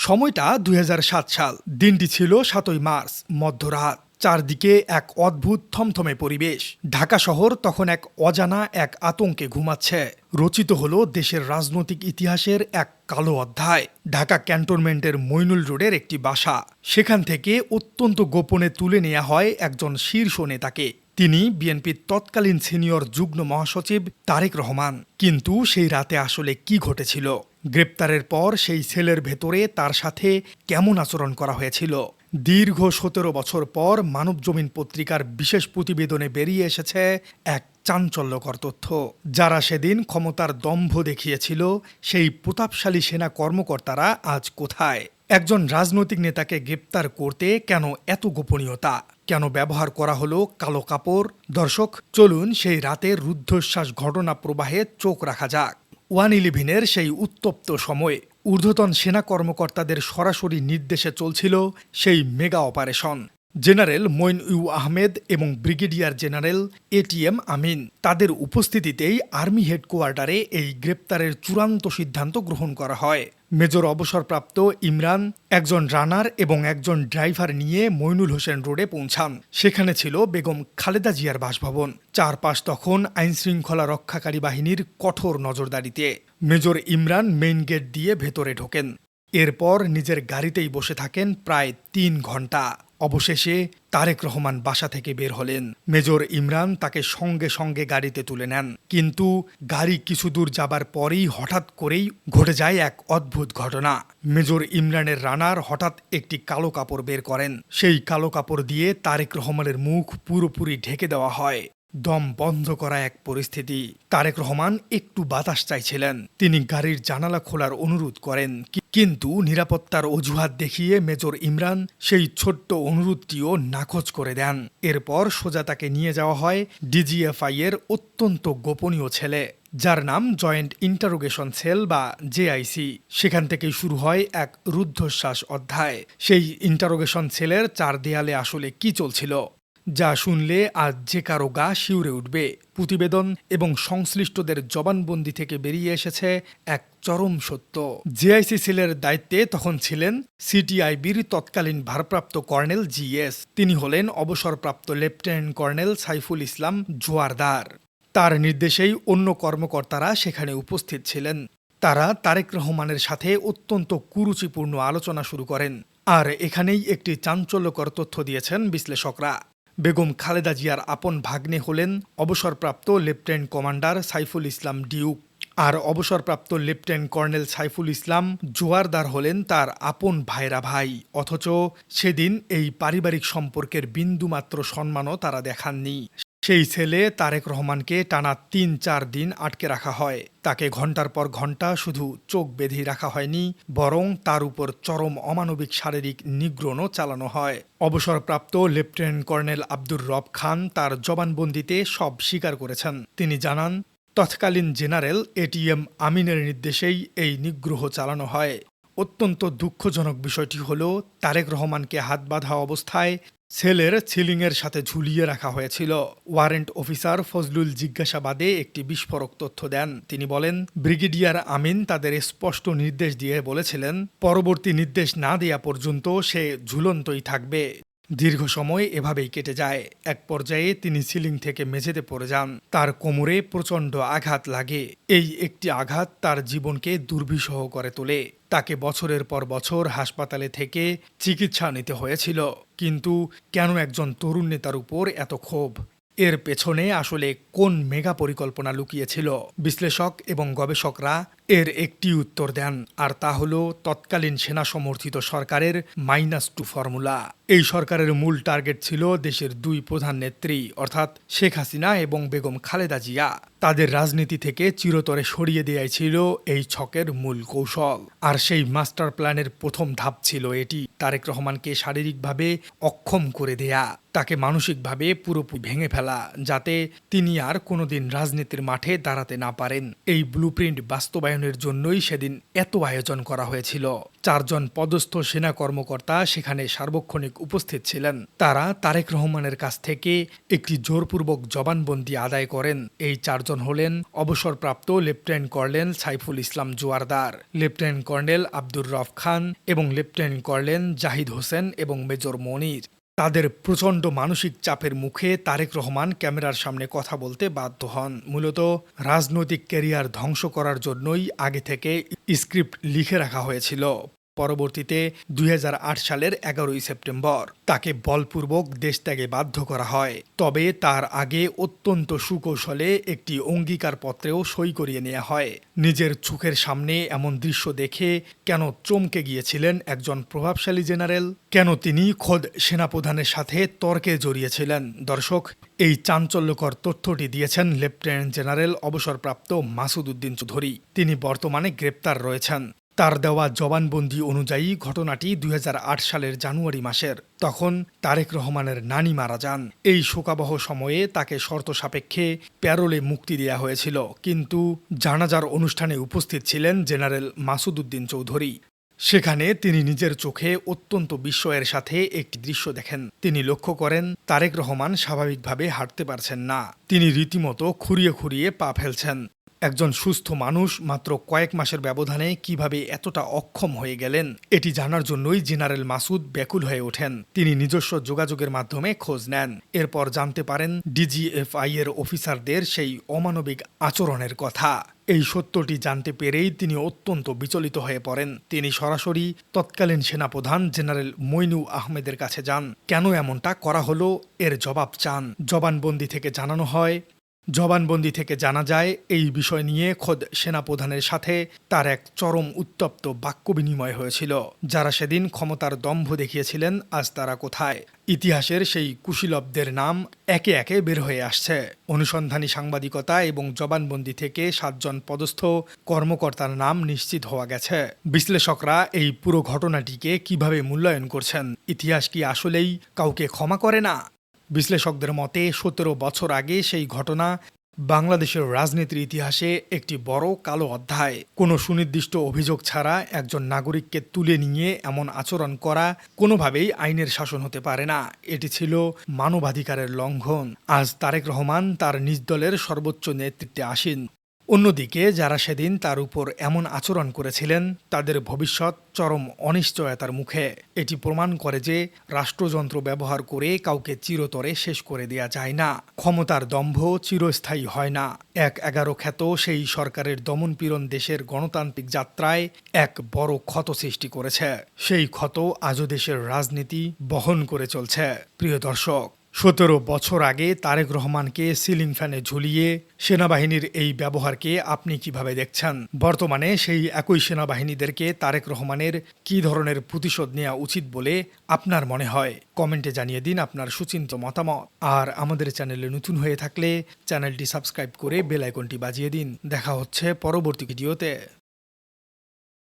সময়টা ২০০৭ সাল। দিনটি ছিল ৭ই মার্চ, মধ্যরাত। চারদিকে এক অদ্ভুত থমথমে পরিবেশ। ঢাকা শহর তখন এক অজানা এক আতঙ্কে ঘুমাচ্ছে। রচিত হলো দেশের রাজনৈতিক ইতিহাসের এক কালো অধ্যায়। ঢাকা ক্যান্টনমেন্টের মইনুল রোডের একটি বাসা। সেখান থেকে অত্যন্ত গোপনে তুলে নেওয়া হয় একজন শীর্ষ নেতাকে। তিনি বিএনপির তৎকালীন সিনিয়র যুগ্ম মহাসচিব তারেক রহমান। কিন্তু সেই রাতে আসলে কি ঘটেছিল? গ্রেপ্তারের পর সেই সেলের ভেতরে তার সাথে কেমন আচরণ করা হয়েছিল? দীর্ঘ ১৭ বছর পর মানবজমিন পত্রিকার বিশেষ প্রতিবেদনে বেরিয়ে এসেছে এক চাঞ্চল্যকর তথ্য। যারা সেদিন ক্ষমতার দম্ভ দেখিয়েছিল, সেই প্রতাপশালী সেনা কর্মকর্তারা আজ কোথায়? একজন রাজনৈতিক নেতাকে গ্রেপ্তার করতে কেন এত গোপনীয়তা? কেন ব্যবহার করা হলো কালো কাপড়? দর্শক, চলুন সেই রাতের রুদ্ধশ্বাস ঘটনা প্রবাহে চোখ রাখা যাক। 111-এর সেই উত্তপ্ত সময়ে ঊর্ধ্বতন সেনা কর্মকর্তাদের সরাসরি নির্দেশে চলছিল সেই mega operation. General Moin Ahmed এবং ব্রিগেডিয়ার জেনারেল এটিএম আমিন, তাদের উপস্থিতিতেই আর্মি হেডকোয়ার্টারে এই গ্রেপ্তারের চূড়ান্ত সিদ্ধান্ত গ্রহণ করা হয়। মেজর অবসরপ্রাপ্ত ইমরান, একজন রানার এবং একজন ড্রাইভার নিয়ে মইনুল হোসেন রোডে পৌঁছান। সেখানে ছিল বেগম খালেদা জিয়ার বাসভবন। চারপাশ তখন আইনশৃঙ্খলা রক্ষাকারী বাহিনীর কঠোর নজরদারিতে। মেজর ইমরান মেইন গেট দিয়ে ভেতরে ঢোকেন। এরপর নিজের গাড়িতেই বসে থাকেন প্রায় ৩ ঘন্টা। অবশেষে তারেক রহমান বাসা থেকে বের হলেন। মেজর ইমরান তাকে সঙ্গে সঙ্গে গাড়িতে তুলে নেন। কিন্তু গাড়ি কিছু দূর যাবার পরেই হঠাৎ করেই ঘটে যায় এক অদ্ভুত ঘটনা। মেজর ইমরানের রানার হঠাৎ একটি কালো কাপড় বের করেন। সেই কালো কাপড় দিয়ে তারেক রহমানের মুখ পুরোপুরি ঢেকে দেওয়া হয়। দম বন্ধ করা এক পরিস্থিতি। তারেক রহমান একটু বাতাস চাইছিলেন। তিনি গাড়ির জানালা খোলার অনুরোধ করেন, কিন্তু নিরাপত্তার অজুহাত দেখিয়ে মেজর ইমরান সেই ছোট্ট অনুরোধটিও নাকচ করে দেন। এরপর সোজা তাকে নিয়ে যাওয়া হয় ডিজিএফআই এর অত্যন্ত গোপনীয় ছেলে, যার নাম জয়েন্ট ইন্টারোগেশন সেল বা জেআইসি। সেখান থেকেই শুরু হয় এক রুদ্ধশ্বাস অধ্যায়। সেই ইন্টারোগেশন সেলের চার দেয়ালে আসলে কি চলছিল, যা শুনলে আজ যে কারো গা শিউরে উঠবে। প্রতিবেদন এবং সংশ্লিষ্টদের জবানবন্দি থেকে বেরিয়ে এসেছে এক চরম সত্য। জেআইসি সেলের দায়িত্বে তখন ছিলেন সিটিআইবির তৎকালীন ভারপ্রাপ্ত কর্নেল জিএস। তিনি হলেন অবসরপ্রাপ্ত লেফটেন্যান্ট কর্নেল সাইফুল ইসলাম জোয়ারদার। তার নির্দেশেই অন্য কর্মকর্তারা সেখানে উপস্থিত ছিলেন। তারা তারেক রহমানের সাথে অত্যন্ত কুরুচিপূর্ণ আলোচনা শুরু করেন। আর এখানেই একটি চাঞ্চল্যকর তথ্য দিয়েছেন বিশ্লেষকরা। বেগম খালেদা জিয়ার আপন ভাগ্নে হলেন অবসরপ্রাপ্ত lieutenant commander Saiful Islam Duke, আর অবসরপ্রাপ্ত লেফটেন্যান্ট কর্নেল সাইফুল ইসলাম জোয়ারদার হলেন তার আপন ভাইরা ভাই। অথচ সেদিন এই পারিবারিক সম্পর্কের বিন্দুমাত্র সম্মানও তারা দেখাননি। সেই ছেলে তারেক রহমানকে টানা ৩-৪ দিন আটকে রাখা হয়। তাকে ঘন্টার পর ঘন্টা শুধু চোখ বেঁধে রাখা হয়নি, বরং তার উপর চরম অমানবিক শারীরিক নিগ্রহণও চালানো হয়। অবসরপ্রাপ্ত লেফটেন্যান্ট কর্নেল আব্দুর রব খান তার জবানবন্দিতে সব স্বীকার করেছেন। তিনি জানান, তৎকালীন জেনারেল এটিএম আমিনের নির্দেশেই এই নিগ্রহ চালানো হয়। অত্যন্ত দুঃখজনক বিষয়টি হল, তারেক রহমানকে হাত বাঁধা অবস্থায় সেলের সিলিংয়ের সাথে ঝুলিয়ে রাখা হয়েছিল। ওয়ারেন্ট অফিসার ফজলুল জিজ্ঞাসাবাদে একটি বিস্ফোরক তথ্য দেন। তিনি বলেন, ব্রিগেডিয়ার আমিন তাদের স্পষ্ট নির্দেশ দিয়ে বলেছিলেন, পরবর্তী নির্দেশ না দেয়া পর্যন্ত সে ঝুলন্তই থাকবে। দীর্ঘ সময় এভাবেই কেটে যায়। এক পর্যায়ে তিনি সিলিং থেকে মেঝেতে পড়ে যান। তার কোমরে প্রচণ্ড আঘাত লাগে। এই একটি আঘাত তার জীবনকে দুর্বিষহ করে তোলে। তাকে বছরের পর বছর হাসপাতালে থেকে চিকিৎসা নিতে হয়েছিল। কিন্তু কেন একজন তরুণ নেতার উপর এত ক্ষোভ? এর পেছনে আসলে কোন মেগা পরিকল্পনা লুকিয়েছিল? বিশ্লেষক এবং গবেষকরা এর একটি উত্তর দেন, আর তা হল তৎকালীন সেনা সমর্থিত সরকারের -2 ফর্মুলা। এই সরকারের মূল টার্গেট ছিল দেশের দুই প্রধান নেত্রী, অর্থাৎ শেখ হাসিনা এবং বেগম খালেদা জিয়া। তাদের রাজনীতি থেকে চিরতরে সরিয়ে দেয়াই ছিল এই ছকের মূল কৌশল। আর সেই মাস্টার প্ল্যানের প্রথম ধাপ ছিল এটি, তারেক রহমানকে শারীরিকভাবে অক্ষম করে দেয়া, তাকে মানসিকভাবে পুরোপুরি ভেঙে ফেলা, যাতে তিনি আর কোনোদিন রাজনীতির মাঠে দাঁড়াতে না পারেন। এই ব্লুপ্রিন্ট বাস্তবায়ন সম্মেলনের জন্যই সেদিন এত আয়োজন করা হয়েছিল। 4 জন পদস্থ সেনা কর্মকর্তা সেখানে সার্বক্ষণিক উপস্থিত ছিলেন। তারা তারেক রহমানের কাছ থেকে একটি জোরপূর্বক জবানবন্দি আদায় করেন। এই 4 জন হলেন অবসরপ্রাপ্ত lieutenant colonel Saiful Islam Joardar, lieutenant colonel Abdur Rauf খান এবং লেফটেন্যান্ট কর্নেল জাহিদ হোসেন এবং মেজর মনির। তাদের প্রচণ্ড মানসিক চাপের মুখে তারেক রহমান ক্যামেরার সামনে কথা বলতে বাধ্য হন। মূলত রাজনৈতিক ক্যারিয়ার ধ্বংস করার জন্যই আগে থেকে স্ক্রিপ্ট লিখে রাখা হয়েছিল। পরবর্তীতে 2008 সালের 11 সেপ্টেম্বর তাকে বলপূর্বক দেশত্যাগে বাধ্য করা হয়। তবে তার আগে অত্যন্ত সুকৌশলে একটি অঙ্গীকারপত্রেও সই করিয়ে নেওয়া হয়। নিজের চোখের সামনে এমন দৃশ্য দেখে কেন চমকে গিয়েছিলেন একজন প্রভাবশালী জেনারেল? কেন তিনি খোদ সেনাপ্রধানের সাথে তর্কে জড়িয়েছিলেন? দর্শক, এই চাঞ্চল্যকর তথ্যটি দিয়েছেন লেফটেন্যান্ট জেনারেল অবসরপ্রাপ্ত মাসুদ উদ্দিন চৌধুরী। তিনি বর্তমানে গ্রেপ্তার রয়েছেন। তার দেওয়া জবানবন্দি অনুযায়ী ঘটনাটি 2008 সালের জানুয়ারি মাসের। তখন তারেক রহমানের নানি মারা যান। এই শোকাবহ সময়ে তাকে শর্ত সাপেক্ষে প্যারোলে মুক্তি দেওয়া হয়েছিল, কিন্তু জানাজার অনুষ্ঠানে উপস্থিত ছিলেন জেনারেল মাসুদ উদ্দিন চৌধুরী। সেখানে তিনি নিজের চোখে অত্যন্ত বিস্ময়ের সাথে একটি দৃশ্য দেখেন। তিনি লক্ষ্য করেন তারেক রহমান স্বাভাবিকভাবে হাঁটতে পারছেন না। তিনি রীতিমতো খুঁড়িয়ে খুঁড়িয়ে পা ফেলছেন। একজন সুস্থ মানুষ মাত্র কয়েক মাসের ব্যবধানে কিভাবে এতটা অক্ষম হয়ে গেলেন, এটি জানার জন্যই জেনারেল মাসুদ ব্যাকুল হয়ে ওঠেন। তিনি নিজস্ব যোগাযোগের মাধ্যমে খোঁজ নেন। এরপর জানতে পারেন ডিজিএফআই এর অফিসারদের সেই অমানবিক আচরণের কথা। এই সত্যটি জানতে পেরেই তিনি অত্যন্ত বিচলিত হয়ে পড়েন। তিনি সরাসরি তৎকালীন সেনাপ্রধান জেনারেল মইনু আহমেদের কাছে যান। কেন এমনটা করা হলো এর জবাব চান। জবানবন্দি থেকে জানা যায় এই বিষয় নিয়ে খোদ সেনাপ্রধানের সাথে তার এক চরম উত্তপ্ত বাক্য বিনিময় হয়েছিল। যারা সেদিন ক্ষমতার দম্ভ দেখিয়েছিলেন, আজ তারা কোথায়? ইতিহাসের সেই কুশীলবদের নাম একে একে বের হয়ে আসছে। অনুসন্ধানী সাংবাদিকতা এবং জবানবন্দি থেকে 7 জন পদস্থ কর্মকর্তার নাম নিশ্চিত হওয়া গেছে। বিশ্লেষকরা এই পুরো ঘটনাটিকে কিভাবে মূল্যায়ন করছেন? ইতিহাস কি আসলেই কাউকে ক্ষমা করে না? বিশ্লেষকদের মতে 17 বছর আগে সেই ঘটনা বাংলাদেশের রাজনীতির ইতিহাসে একটি বড় কালো অধ্যায়। কোনো সুনির্দিষ্ট অভিযোগ ছাড়া একজন নাগরিককে তুলে নিয়ে এমন আচরণ করা কোনোভাবেই আইনের শাসন হতে পারে না। এটি ছিল মানবাধিকারের লঙ্ঘন। আজ তারেক রহমান তার নিজ দলের সর্বোচ্চ নেতৃত্বে আসীন। অন্যদিকে যারা সেদিন তার উপর এমন আচরণ করেছিলেন, তাদের ভবিষ্যৎ চরম অনিশ্চয়তার মুখে। এটি প্রমাণ করে যে রাষ্ট্রযন্ত্র ব্যবহার করে কাউকে চিরতরে শেষ করে দেয়া যায় না। ক্ষমতার দম্ভ চিরস্থায়ী হয় না। 11 খ্যাত সেই সরকারের দমনপীড়ন দেশের গণতান্ত্রিক যাত্রায় এক বড় ক্ষত সৃষ্টি করেছে। সেই ক্ষত আজও দেশের রাজনীতি বহন করে চলছে। প্রিয় দর্শক, 17 বছর আগে তারেক রহমানকে সিলিং ফ্যানে ঝুলিয়ে সেনাবাহিনীর এই ব্যবহারকে আপনি কিভাবে দেখছেন? বর্তমানে সেই একই সেনাবাহিনীদেরকে তারেক রহমানের কী ধরনের প্রতিশোধ নেওয়া উচিত বলে আপনার মনে হয়? কমেন্টে জানিয়ে দিন আপনার সুচিন্তিত মতামত। আর আমাদের চ্যানেলে নতুন হয়ে থাকলে চ্যানেলটি সাবস্ক্রাইব করে বেল আইকনটি বাজিয়ে দিন। দেখা হচ্ছে পরবর্তী ভিডিওতে।